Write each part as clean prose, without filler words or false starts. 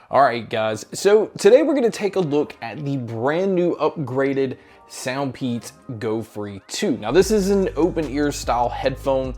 All right, guys, so today we're going to take a look at the brand new upgraded SoundPEATS GoFree 2. Now this is an open ear style headphone.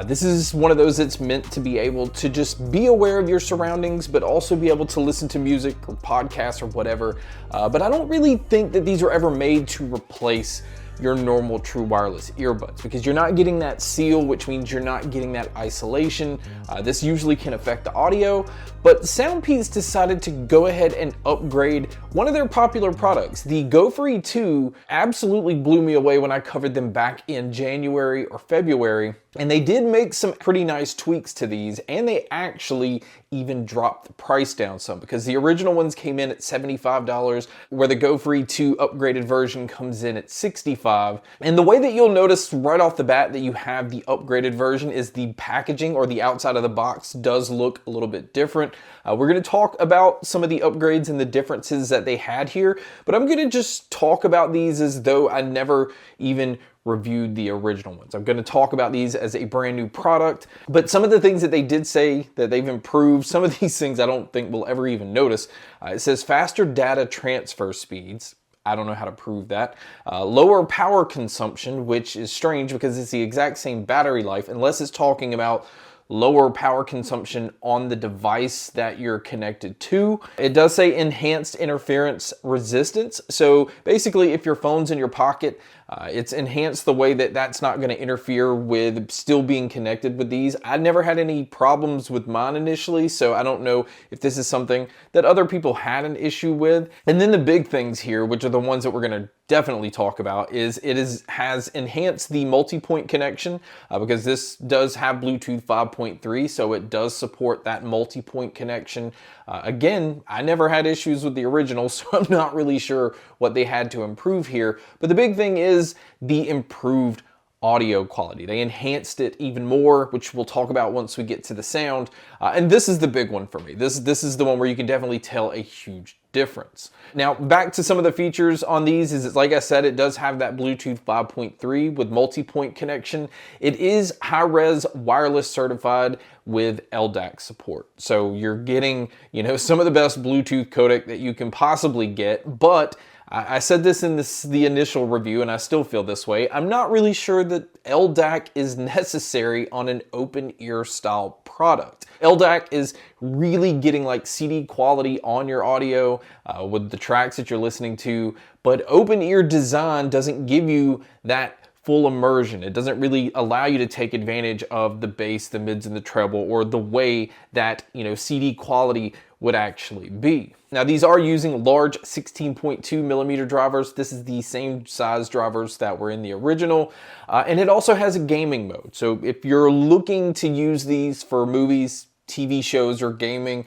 This is one of those that's meant to be able to just be aware of your surroundings, but also be able to listen to music or podcasts or whatever. But I don't really think that these were ever made to replace your normal true wireless earbuds, because you're not getting that seal, which means you're not getting that isolation. This usually can affect the audio, but SoundPEATS decided to go ahead and upgrade one of their popular products. The GoFree 2 absolutely blew me away when I covered them back in January or February, and they did make some pretty nice tweaks to these, and they actually even dropped the price down some, because the original ones came in at $75, where the GoFree 2 upgraded version comes in at $65. And the way that you'll notice right off the bat that you have the upgraded version is the packaging, or the outside of the box, does look a little bit different. We're going to talk about some of the upgrades and the differences that they had here, but I'm going to just talk about these as though I never even reviewed the original ones. I'm going to talk about these as a brand new product, but some of the things that they did say that they've improved, some of these things I don't think we'll ever even notice. It says faster data transfer speeds. I don't know how to prove that. Lower power consumption, which is strange because it's the exact same battery life, unless it's talking about lower power consumption on the device that you're connected to. It does say enhanced interference resistance. So basically, if your phone's in your pocket, it's enhanced the way that that's not going to interfere with still being connected with these. I never had any problems with mine initially, so I don't know if this is something that other people had an issue with. And then the big things here, which are the ones that we're going to definitely talk about, is has enhanced the multi-point connection, because this does have Bluetooth 5.3, so it does support that multi-point connection. Again, I never had issues with the original, so I'm not really sure what they had to improve here. But the big thing is the improved audio quality. They enhanced it even more, which we'll talk about once we get to the sound. And this is the big one for me. This is the one where you can definitely tell a huge difference. Now, back to some of the features on these is, like I said, it does have that Bluetooth 5.3 with multi-point connection. It is high-res wireless certified with LDAC support. So you're getting, some of the best Bluetooth codec that you can possibly get, but I said this in the initial review, and I still feel this way. I'm not really sure that LDAC is necessary on an open ear style product. LDAC is really getting like CD quality on your audio with the tracks that you're listening to, but open ear design doesn't give you that full immersion. It doesn't really allow you to take advantage of the bass, the mids, and the treble, or the way that CD quality would actually be. Now, these are using large 16.2 millimeter drivers. This is the same size drivers that were in the original, and it also has a gaming mode. So if you're looking to use these for movies, TV shows, or gaming,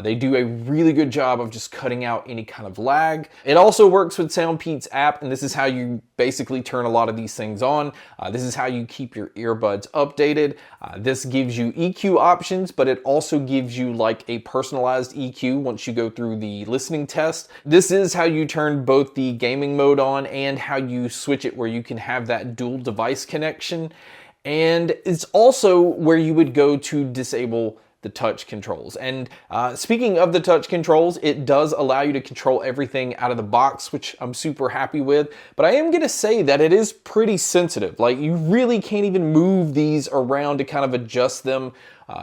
they do a really good job of just cutting out any kind of lag. It also works with SoundPEATS app, and this is how you basically turn a lot of these things on. This is how you keep your earbuds updated. This gives you EQ options, but it also gives you like a personalized EQ once you go through the listening test. This is how you turn both the gaming mode on and how you switch it where you can have that dual device connection. And it's also where you would go to disable the touch controls. And speaking of the touch controls, it does allow you to control everything out of the box, which I'm super happy with. But I am going to say that it is pretty sensitive. Like, you really can't even move these around to kind of adjust them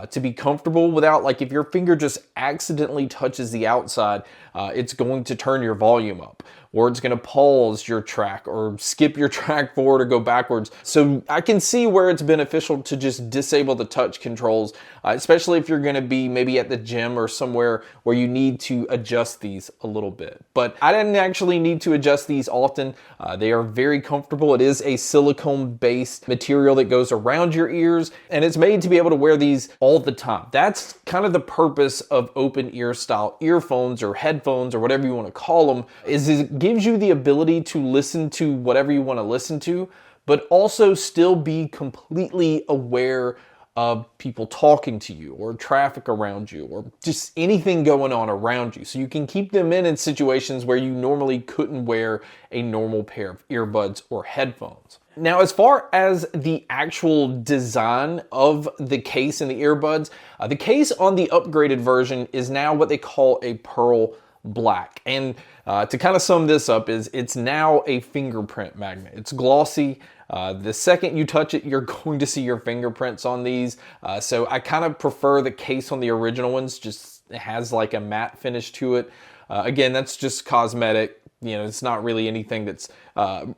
to be comfortable without, like, if your finger just accidentally touches the outside, it's going to turn your volume up, or it's going to pause your track or skip your track forward or go backwards. So I can see where it's beneficial to just disable the touch controls, especially if you're going to be maybe at the gym or somewhere where you need to adjust these a little bit. But I didn't actually need to adjust these often. They are very comfortable. It is a silicone-based material that goes around your ears, and it's made to be able to wear these all the time. That's kind of the purpose of open ear style earphones or headphones or whatever you want to call them, is it gives you the ability to listen to whatever you want to listen to, but also still be completely aware of people talking to you or traffic around you or just anything going on around you. So you can keep them in situations where you normally couldn't wear a normal pair of earbuds or headphones. Now, as far as the actual design of the case and the earbuds, the case on the upgraded version is now what they call a pearl black. And to kind of sum this up, is it's now a fingerprint magnet. It's glossy. The second you touch it, you're going to see your fingerprints on these. So I kind of prefer the case on the original ones. Just has like a matte finish to it. Again, that's just cosmetic. You know, it's not really anything that's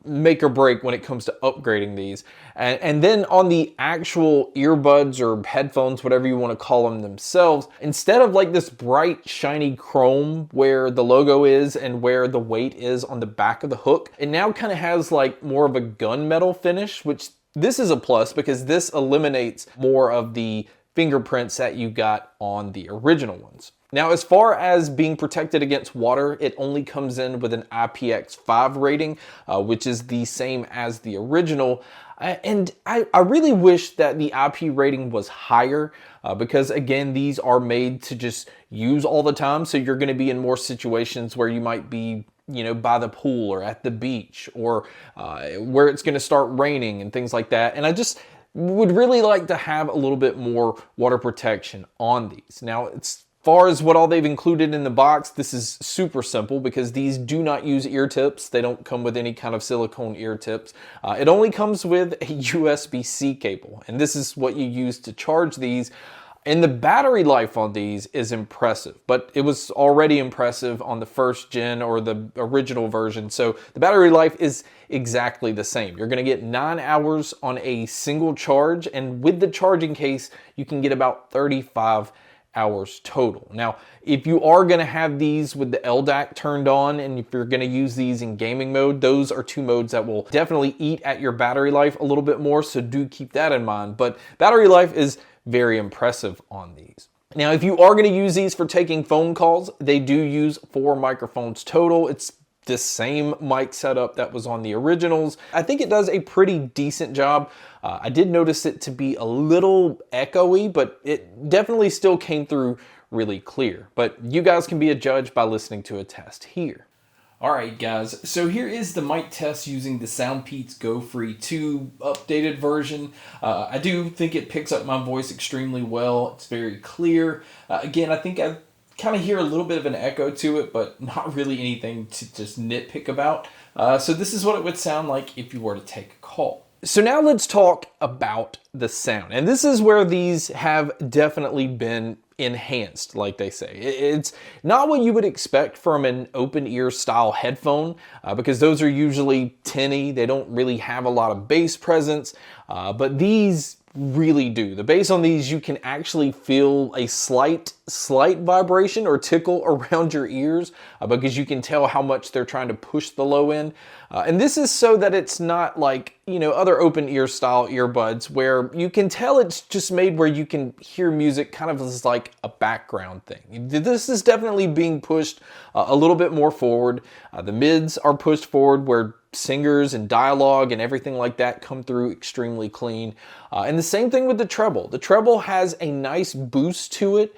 make or break when it comes to upgrading these. And then on the actual earbuds or headphones, whatever you want to call them themselves, instead of like this bright, shiny chrome where the logo is and where the weight is on the back of the hook, it now kind of has like more of a gunmetal finish, which this is a plus because this eliminates more of the fingerprints that you got on the original ones. Now, as far as being protected against water, it only comes in with an IPX5 rating, which is the same as the original. And I really wish that the IP rating was higher because, again, these are made to just use all the time. So you're going to be in more situations where you might be, you know, by the pool or at the beach or where it's going to start raining and things like that. And I just would really like to have a little bit more water protection on these. Now, as far as what all they've included in the box, this is super simple because these do not use ear tips. They don't come with any kind of silicone ear tips. It only comes with a USB-C cable, and this is what you use to charge these. And the battery life on these is impressive, but it was already impressive on the first gen or the original version. So the battery life is exactly the same. You're gonna get 9 hours on a single charge, and with the charging case, you can get about 35 hours total. Now, if you are going to have these with the LDAC turned on, and if you're going to use these in gaming mode, those are two modes that will definitely eat at your battery life a little bit more, so do keep that in mind. But battery life is very impressive on these. Now, if you are going to use these for taking phone calls, they do use 4 microphones total. It's the same mic setup that was on the originals. I think it does a pretty decent job. I did notice it to be a little echoey, but it definitely still came through really clear. But you guys can be a judge by listening to a test here. All right, guys, so here is the mic test using the SoundPEATS GoFree 2 updated version. I do think it picks up my voice extremely well. It's very clear. Again, I think I kind of hear a little bit of an echo to it, but not really anything to just nitpick about. So this is what it would sound like if you were to take a call. So now let's talk about the sound. And this is where these have definitely been enhanced, like they say. It's not what you would expect from an open ear style headphone because those are usually tinny. They don't really have a lot of bass presence, but these really do. The bass on these, you can actually feel a slight vibration or tickle around your ears because you can tell how much they're trying to push the low end. And this is so that it's not like, you know, other open ear style earbuds where you can tell it's just made where you can hear music kind of as like a background thing. This is definitely being pushed a little bit more forward. The mids are pushed forward where singers and dialogue and everything like that come through extremely clean. And the same thing with the treble. The treble has a nice boost to it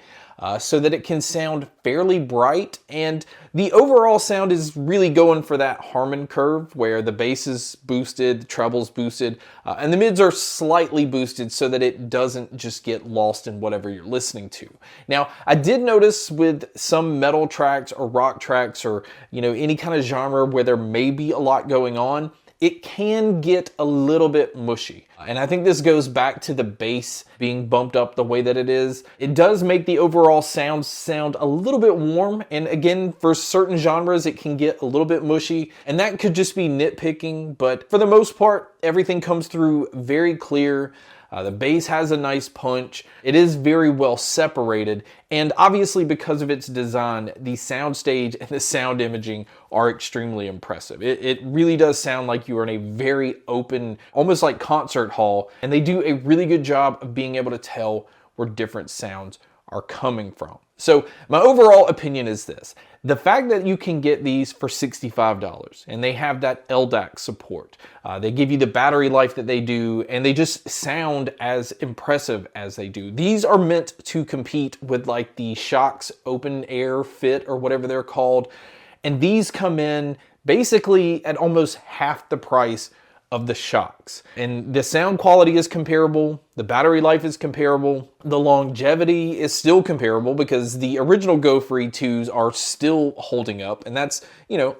so that it can sound fairly bright, and the overall sound is really going for that Harman curve where the bass is boosted, the treble's boosted, and the mids are slightly boosted so that it doesn't just get lost in whatever you're listening to. Now, I did notice with some metal tracks or rock tracks or, you know, any kind of genre where there may be a lot going on, it can get a little bit mushy. And I think this goes back to the bass being bumped up the way that it is. It does make the overall sound a little bit warm. And again, for certain genres, it can get a little bit mushy. And that could just be nitpicking. But for the most part, everything comes through very clear. The bass has a nice punch. It is very well separated. And obviously because of its design, the soundstage and the sound imaging are extremely impressive. It really does sound like you are in a very open, almost like concert hall. And they do a really good job of being able to tell where different sounds are coming from. So my overall opinion is this. The fact that you can get these for $65 and they have that LDAC support, they give you the battery life that they do, and they just sound as impressive as they do. These are meant to compete with like the Shox Open Air Fit or whatever they're called. And these come in basically at almost half the price of the shocks. And the sound quality is comparable, the battery life is comparable, the longevity is still comparable because the original GoFree 2s are still holding up, and that's,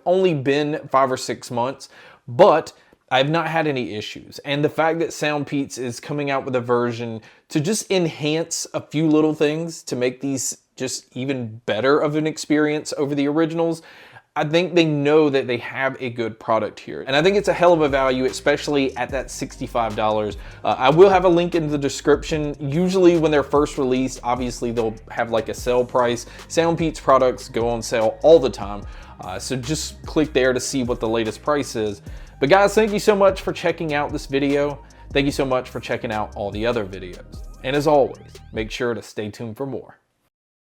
only been 5 or 6 months, but I've not had any issues. And the fact that SoundPEATS is coming out with a version to just enhance a few little things to make these just even better of an experience over the originals, I think they know that they have a good product here. And I think it's a hell of a value, especially at that $65. I will have a link in the description. Usually when they're first released, obviously they'll have like a sale price. SoundPEATS products go on sale all the time. So just click there to see what the latest price is. But guys, thank you so much for checking out this video. Thank you so much for checking out all the other videos. And as always, make sure to stay tuned for more.